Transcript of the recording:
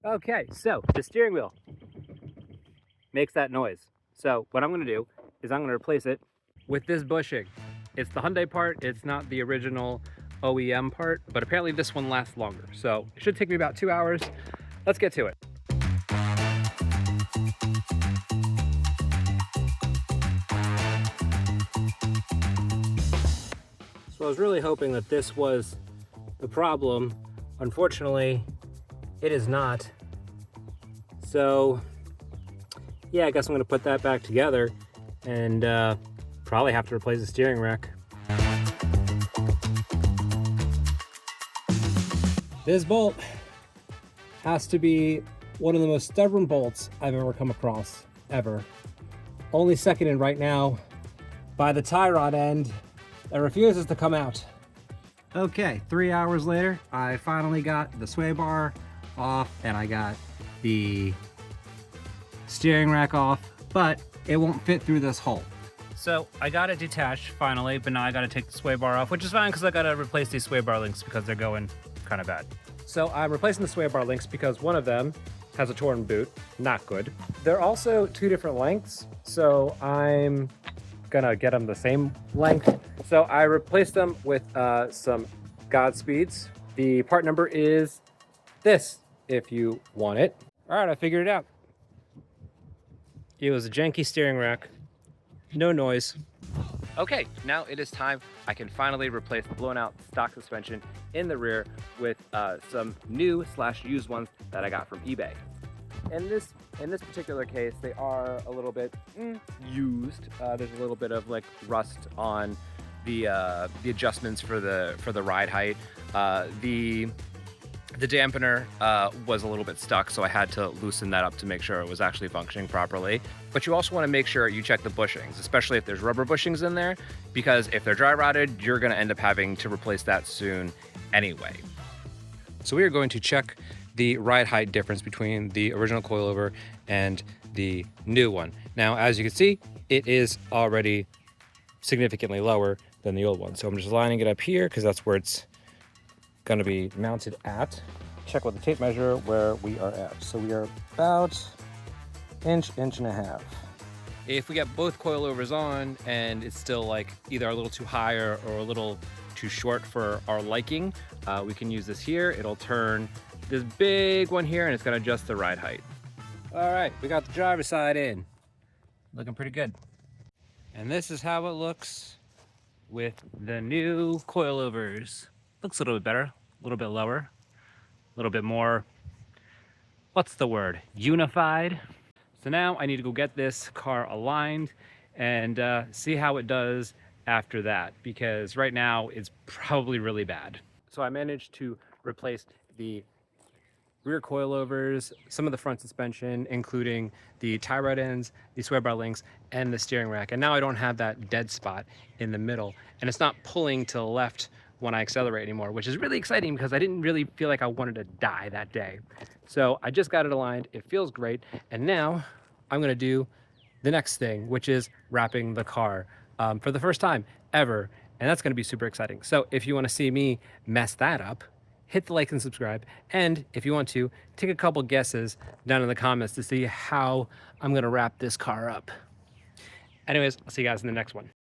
Okay, so the steering wheel makes that noise. So what I'm gonna do is I'm gonna replace it with this bushing. It's the Hyundai part, it's not the original OEM part, but apparently this one lasts longer. So it should take me about 2 hours. Let's get to it. So I was really hoping that this was the problem. Unfortunately, it is not. So yeah, I guess I'm gonna put that back together and probably have to replace the steering rack. This bolt has to be one of the most stubborn bolts I've ever come across, ever. Only seconded right now by the tie rod end that refuses to come out. Okay, 3 hours later, I finally got the sway bar off and I got the steering rack off, but it won't fit through this hole. So I got it detached finally, but now I gotta take the sway bar off, which is fine because I gotta replace these sway bar links because they're going kind of bad. So I'm replacing the sway bar links because one of them has a torn boot, not good. They're also 2 different lengths, so I'm gonna get them the same length. So I replaced them with some Godspeeds. The part number is this, if you want it. All right, I figured it out. It was a janky steering rack, no noise. Okay, now it is time. I can finally replace the blown out stock suspension in the rear with some new / used ones that I got from eBay. In this particular case, they are a little bit used. There's a little bit of like rust on the adjustments for the ride height. The dampener was a little bit stuck, so I had to loosen that up to make sure it was actually functioning properly. But you also want to make sure you check the bushings, especially if there's rubber bushings in there, because if they're dry rotted, you're going to end up having to replace that soon anyway. So we are going to check the ride height difference between the original coilover and the new one. Now, as you can see, it is already significantly lower than the old one. So I'm just lining it up here because that's where it's going to be mounted at. Check with the tape measure where we are at. So we are about inch and a half. If we get both coilovers on and it's still like either a little too high or a little too short for our liking, we can use this here. It'll turn this big one here and it's going to adjust the ride height. All right, we got the driver's side in. Looking pretty good. And this is how it looks with the new coilovers. Looks a little bit better, a little bit lower, a little bit more, what's the word, unified. So now I need to go get this car aligned and see how it does after that, because right now it's probably really bad. So I managed to replace the rear coilovers, some of the front suspension, including the tie rod ends, the sway bar links, and the steering rack. And now I don't have that dead spot in the middle, and it's not pulling to the left when I accelerate anymore, which is really exciting because I didn't really feel like I wanted to die that day. So I just got it aligned, it feels great, and now I'm gonna do the next thing, which is wrapping the car for the first time ever, and that's gonna be super exciting. So if you wanna see me mess that up, hit the like and subscribe, and if you want to, take a couple guesses down in the comments to see how I'm gonna wrap this car up. Anyways, I'll see you guys in the next one.